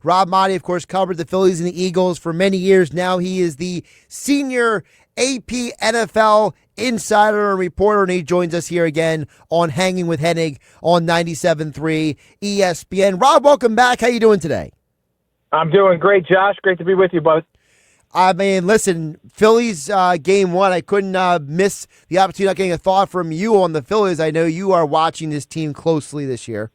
Rob Maaddi, of course, covered the Phillies and the Eagles for many years. Now he is the senior AP NFL insider and reporter, and he joins us here again on Hanging with Hennig on 97.3 ESPN. Rob, welcome back. How you doing today? I'm doing great, Josh. Great to be with you, bud. I mean, listen, Phillies game one, I couldn't miss the opportunity of getting a thought from you on the Phillies. I know you are watching this team closely this year.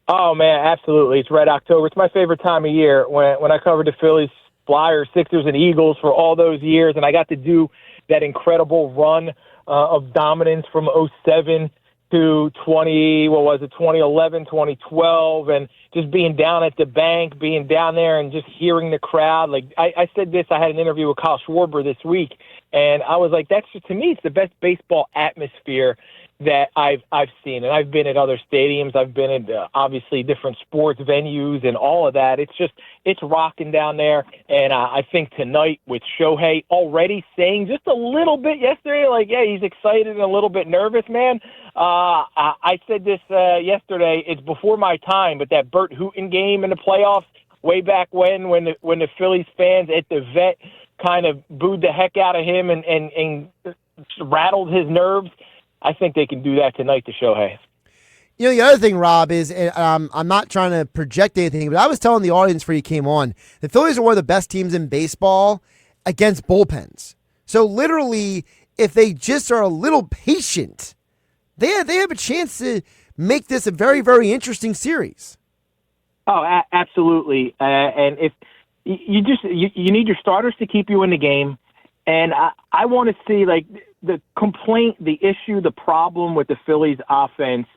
Oh, man, absolutely. It's Red October. It's my favorite time of year when I covered the Phillies, Flyers, Sixers, and Eagles for all those years, and I got to do that incredible run of dominance from '07 to 2011, 2012, and just being down at the bank, being down there and just hearing the crowd. Like I said this, I had an interview with Kyle Schwarber this week, and I was like, that's just, to me, it's the best baseball atmosphere that I've seen. And I've been at other stadiums. I've been at, obviously, different sports venues and all of that. It's rocking down there. And I think tonight with Shohei already saying just a little bit yesterday, like, yeah, he's excited and a little bit nervous, man. I said this yesterday. It's before my time, but that Bert Hooton game in the playoffs way back when the Phillies fans at the Vet kind of booed the heck out of him and rattled his nerves, I think they can do that tonight to Shohei. You know, the other thing, Rob, is I'm not trying to project anything, but I was telling the audience before you came on, the Phillies are one of the best teams in baseball against bullpens. So literally, if they just are a little patient, they have a chance to make this a very, very interesting series. Oh, absolutely. And if you need your starters to keep you in the game. And I want to see, like, the complaint, the issue, the problem with the Phillies offense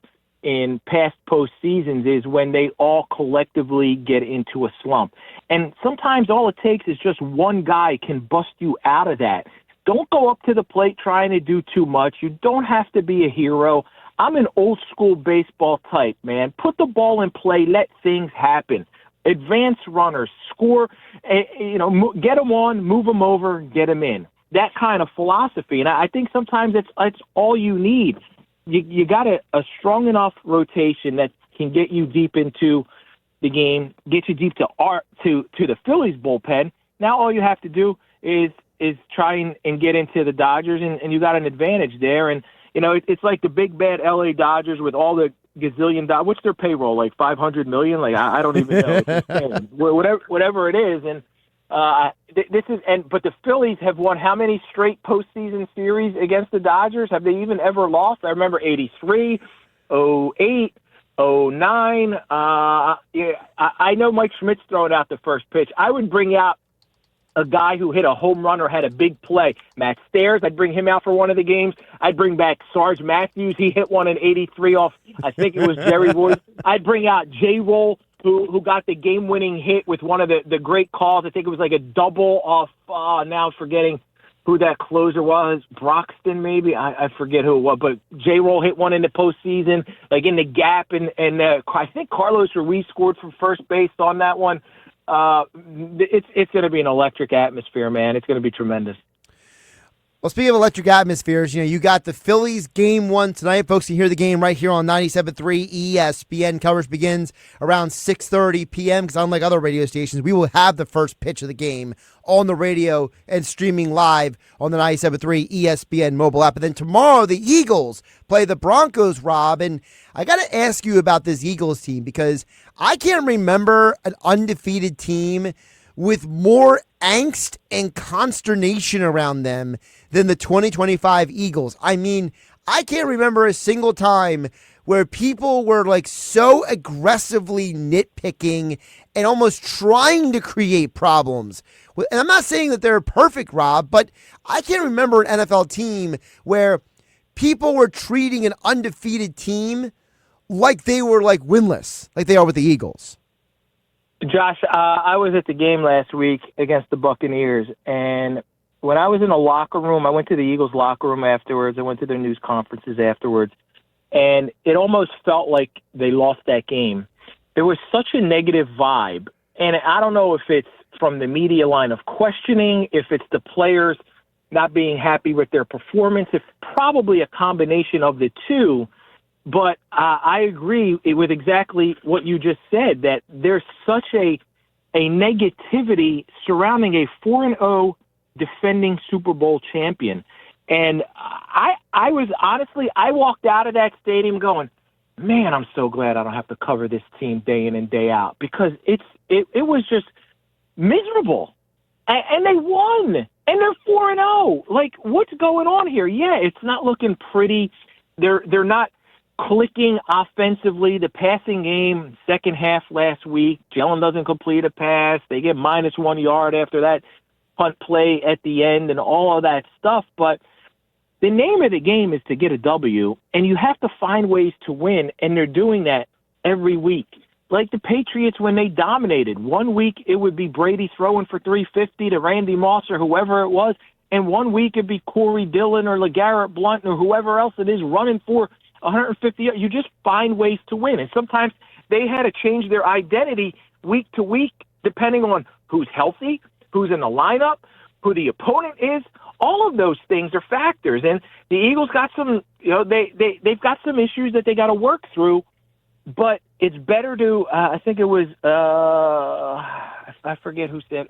in past postseasons is when they all collectively get into a slump. And sometimes all it takes is just one guy can bust you out of that. Don't go up to the plate trying to do too much. You don't have to be a hero. I'm an old school baseball type, man. Put the ball in play. Let things happen. Advance runners, score, get them on, move them over, get them in. That kind of philosophy. And I think sometimes it's all you need. You got a strong enough rotation that can get you deep into the game, get you deep to the Phillies bullpen. Now all you have to do is try and get into the Dodgers, and you got an advantage there. And, it's like the big bad L.A. Dodgers with all the gazillion dollars. What's their payroll? Like $500 million? Like, I don't even know. Whatever it is. And but the Phillies have won how many straight postseason series against the Dodgers? Have they even ever lost? I remember 83, 08, 09. I know Mike Schmidt's throwing out the first pitch. I would bring out a guy who hit a home run or had a big play. Matt Stairs, I'd bring him out for one of the games. I'd bring back Sarge Matthews. He hit one in 83 off, I think it was Jerry Royce. I'd bring out J-Roll, who got the game-winning hit with one of the great calls. I think it was like a double off, now forgetting who that closer was, Broxton maybe? I forget who it was, but J-Roll hit one in the postseason, like in the gap, and I think Carlos Ruiz scored from first base on that one. It's going to be an electric atmosphere, man. It's going to be tremendous. Well, speaking of electric atmospheres, you got the Phillies game one tonight. Folks can hear the game right here on 97.3 ESPN. Coverage begins around 6:30 p.m. because unlike other radio stations, we will have the first pitch of the game on the radio and streaming live on the 97.3 ESPN mobile app. And then tomorrow, the Eagles play the Broncos, Rob. And I got to ask you about this Eagles team because I can't remember an undefeated team with more angst and consternation around them than the 2025 Eagles. I mean, I can't remember a single time where people were like so aggressively nitpicking and almost trying to create problems. And I'm not saying that they're perfect, Rob, but I can't remember an NFL team where people were treating an undefeated team like they were like winless, like they are with the Eagles. Josh, I was at the game last week against the Buccaneers, and when I was in the locker room, I went to the Eagles locker room afterwards. I went to their news conferences afterwards, and it almost felt like they lost that game. There was such a negative vibe, and I don't know if it's from the media line of questioning, if it's the players not being happy with their performance, if probably a combination of the two. But I agree with exactly what you just said, that there's such a negativity surrounding a 4-0 defending Super Bowl champion. And I was honestly, I walked out of that stadium going, man, I'm so glad I don't have to cover this team day in and day out, because it was just miserable. And they won, and they're 4-0. Like, what's going on here? Yeah, it's not looking pretty. They're not clicking offensively. The passing game, second half last week, Jalen doesn't complete a pass. They get -1 yard after that punt play at the end and all of that stuff. But the name of the game is to get a W, and you have to find ways to win, and they're doing that every week. Like the Patriots when they dominated. 1 week it would be Brady throwing for 350 to Randy Moss or whoever it was, and 1 week it'd be Corey Dillon or LeGarrette Blount or whoever else it is running for 150. You just find ways to win, and sometimes they had to change their identity week to week depending on who's healthy, who's in the lineup, who the opponent is. All of those things are factors, and the Eagles got some. They've got some issues that they got to work through. But it's better to, I think it was, I forget who said,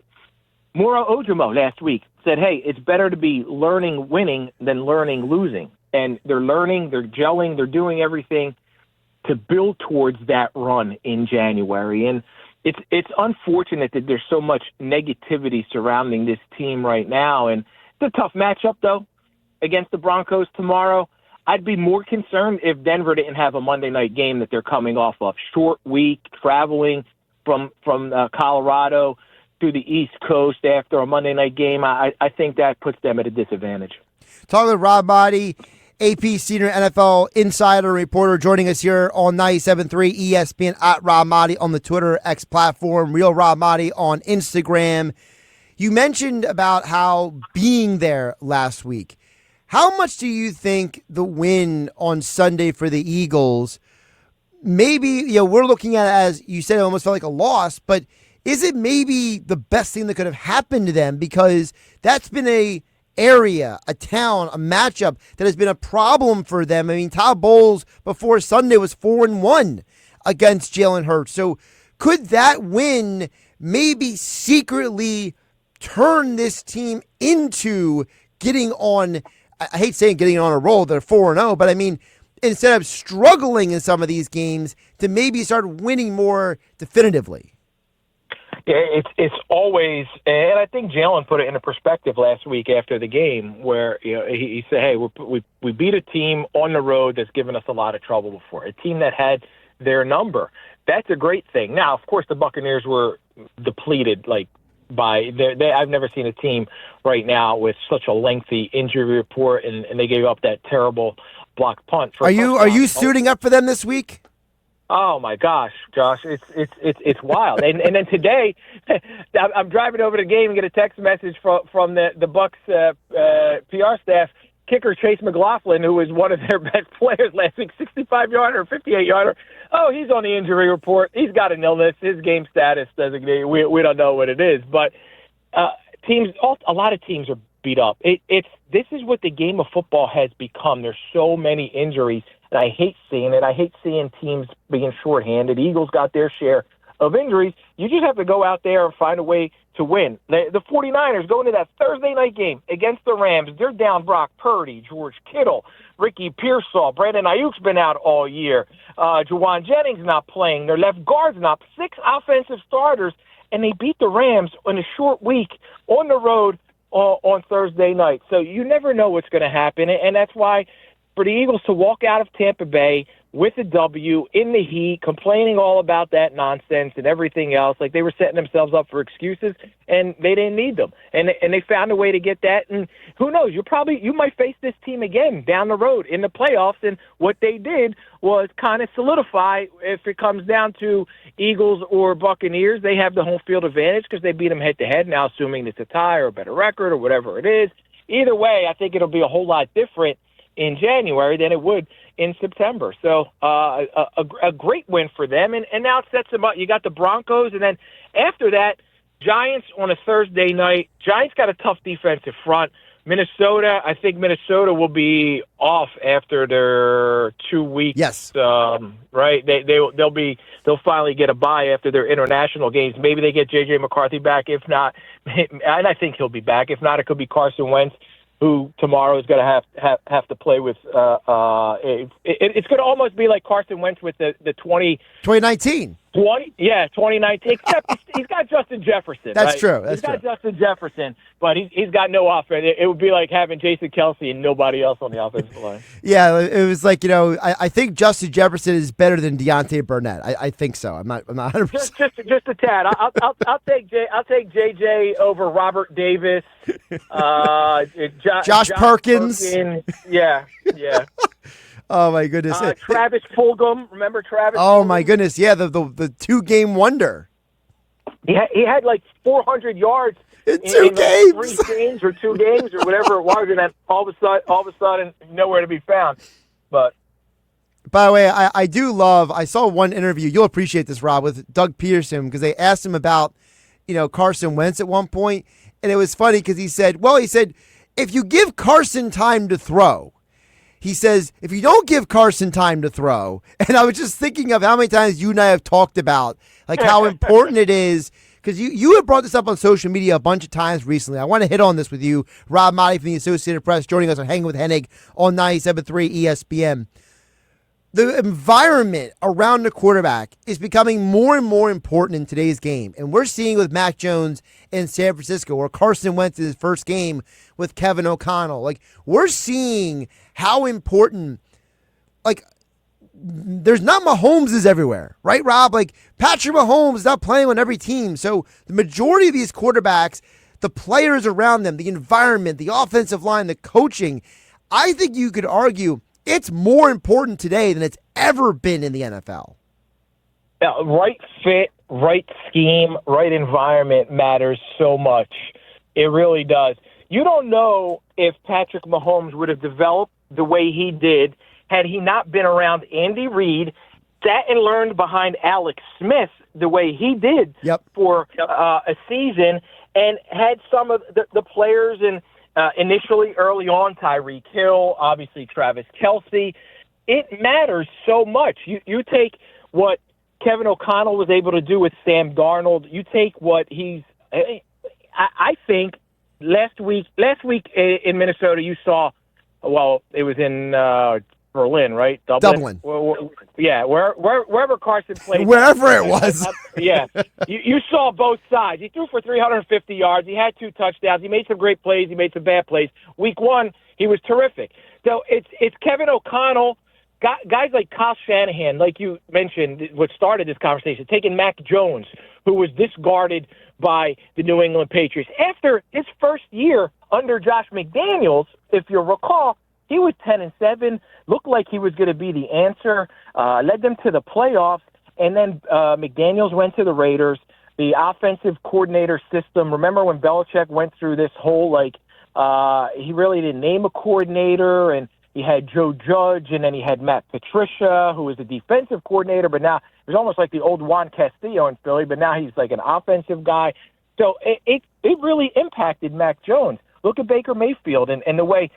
Moro Ojomo last week said, hey, it's better to be learning winning than learning losing. And they're learning, they're gelling, they're doing everything to build towards that run in January. And it's unfortunate that there's so much negativity surrounding this team right now. And it's a tough matchup, though, against the Broncos tomorrow. I'd be more concerned if Denver didn't have a Monday night game that they're coming off of. Short week, traveling from Colorado to the East Coast after a Monday night game. I think that puts them at a disadvantage. Talking with Rob Maaddi, AP senior NFL insider reporter, joining us here on 97.3 ESPN at Rob Maaddi on the Twitter X platform, Real Rob Maaddi on Instagram. You mentioned about how being there last week. How much do you think the win on Sunday for the Eagles, maybe, we're looking at it as, you said, it almost felt like a loss, but is it maybe the best thing that could have happened to them? Because that's been a area, a town, a matchup that has been a problem for them. I mean, Todd Bowles before Sunday was 4-1 against Jalen Hurts. So could that win maybe secretly turn this team into getting on, I hate saying getting on a roll, they're 4-0, but I mean, instead of struggling in some of these games, to maybe start winning more definitively? Yeah, it's always, and I think Jalen put it into perspective last week after the game, where he said, "Hey, we beat a team on the road that's given us a lot of trouble before, a team that had their number. That's a great thing." Now, of course, the Buccaneers were depleted, I've never seen a team right now with such a lengthy injury report, and they gave up that terrible block punt. Are you suiting up for them this week? Oh my gosh, Josh, it's wild. And then today, I'm driving over the game and get a text message from the Bucks PR staff. Kicker Chase McLaughlin, who was one of their best players last week, 65-yarder or 58-yarder. Oh, he's on the injury report. He's got an illness. His game status doesn't. We don't know what it is. But a lot of teams are beat up. This is what the game of football has become. There's so many injuries, and I hate seeing it. I hate seeing teams being shorthanded. Eagles got their share of injuries. You just have to go out there and find a way to win. The 49ers go into that Thursday night game against the Rams. They're down Brock Purdy, George Kittle, Ricky Pearsall. Brandon Ayuk's been out all year. Juwan Jennings not playing. Their left guard's not. 6 offensive starters, and they beat the Rams in a short week on the road on Thursday night. So you never know what's going to happen, and that's why for the Eagles to walk out of Tampa Bay with a W in the heat, complaining all about that nonsense and everything else, like they were setting themselves up for excuses, and they didn't need them. And they found a way to get that. And who knows, you might face this team again down the road in the playoffs. And what they did was kind of solidify, if it comes down to Eagles or Buccaneers, they have the home field advantage because they beat them head-to-head, now assuming it's a tie or a better record or whatever it is. Either way, I think it'll be a whole lot different in January than it would in September. So a great win for them, and now it sets them up. You got the Broncos, and then after that, Giants on a Thursday night. Giants got a tough defensive front. Minnesota, I think Minnesota will be off after their 2 weeks. Yes. Right? They'll finally get a bye after their international games. Maybe they get J.J. McCarthy back. If not, and I think he'll be back. If not, it could be Carson Wentz, who tomorrow is going to have to play with. It's going to almost be like Carson Wentz with the 2019. 2019. Except he's got Justin Jefferson. That's right? true. He's got Justin Jefferson, but he's got no offense. It would be like having Jason Kelsey and nobody else on the offensive line. Yeah, it was like, I think Justin Jefferson is better than Deontay Burnett. I think so. I'm not 100%. Just a tad. I'll take JJ over Robert Davis. Josh Perkins. Yeah. Oh my goodness. Travis Fulgham. Remember Travis? Oh Fulgham? my goodness. Yeah, the 2-game wonder. He had like 400 yards in 2 games. Like 3 games or 2 games or whatever it was, and then all of a sudden nowhere to be found. But by the way, I saw one interview, you'll appreciate this, Rob, with Doug Peterson, because they asked him about, Carson Wentz at one point, and it was funny because he said, if you give Carson time to throw, he says, if you don't give Carson time to throw, and I was just thinking of how many times you and I have talked about like how important it is, because you have brought this up on social media a bunch of times recently. I want to hit on this with you. Rob Maaddi from the Associated Press joining us on Hanging with Hennig on 97.3 ESPN. The environment around the quarterback is becoming more and more important in today's game. And we're seeing with Mac Jones in San Francisco, or Carson Wentz in his first game with Kevin O'Connell. Like, we're seeing how important, there's not Mahomeses everywhere, right, Rob? Like, Patrick Mahomes is not playing on every team. So the majority of these quarterbacks, the players around them, the environment, the offensive line, the coaching, I think you could argue it's more important today than it's ever been in the NFL. Right fit, right scheme, right environment matters so much. It really does. You don't know if Patrick Mahomes would have developed the way he did had he not been around Andy Reid, sat and learned behind Alex Smith the way he did for a season, and had some of the players and initially early on, Tyreek Hill, obviously Travis Kelsey. It matters so much. You take what Kevin O'Connell was able to do with Sam Darnold. You take what I think last week in Minnesota, you saw, it was in Berlin, right? Dublin. Yeah, wherever Carson played. Wherever it was. Yeah. You saw both sides. He threw for 350 yards. He had 2 touchdowns. He made some great plays. He made some bad plays. Week 1, he was terrific. So it's Kevin O'Connell, guys like Kyle Shanahan, like you mentioned, what started this conversation, taking Mac Jones, who was discarded by the New England Patriots. After his first year under Josh McDaniels, if you'll recall, he was 10-7, looked like he was going to be the answer, led them to the playoffs, and then McDaniels went to the Raiders. The offensive coordinator system, remember when Belichick went through this whole, he really didn't name a coordinator, and he had Joe Judge, and then he had Matt Patricia, who was the defensive coordinator, but now it was almost like the old Juan Castillo in Philly, but now he's like an offensive guy. So it really impacted Mac Jones. Look at Baker Mayfield and the way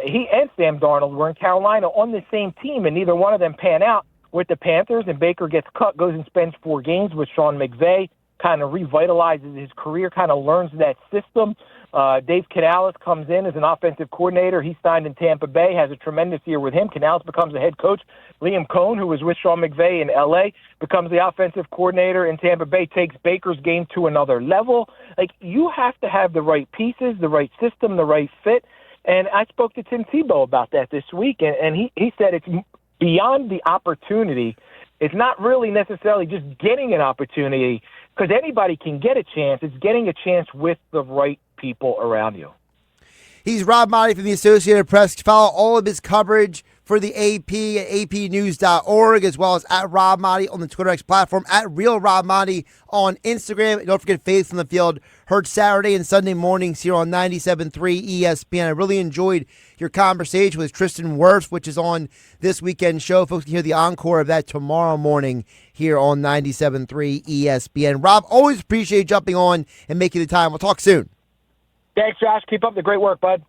he and Sam Darnold were in Carolina on the same team, and neither one of them pan out with the Panthers, and Baker gets cut, goes and spends 4 games with Sean McVay, kind of revitalizes his career, kind of learns that system. Dave Canales comes in as an offensive coordinator. He signed in Tampa Bay, has a tremendous year with him. Canales becomes the head coach. Liam Cohn, who was with Sean McVay in L.A., becomes the offensive coordinator in Tampa Bay, takes Baker's game to another level. You have to have the right pieces, the right system, the right fit. And I spoke to Tim Tebow about that this week, and he said it's beyond the opportunity. It's not really necessarily just getting an opportunity, because anybody can get a chance. It's getting a chance with the right people around you. He's Rob Maaddi from the Associated Press. Follow all of his coverage for the AP at apnews.org, as well as at Rob Maaddi on the Twitter X platform, at Real Rob Maaddi on Instagram. And don't forget Faith from the Field, heard Saturday and Sunday mornings here on 97.3 ESPN. I really enjoyed your conversation with Tristan Wirfs, which is on this weekend show. Folks can hear the encore of that tomorrow morning here on 97.3 ESPN. Rob, always appreciate you jumping on and making the time. We'll talk soon. Thanks, Josh. Keep up the great work, bud.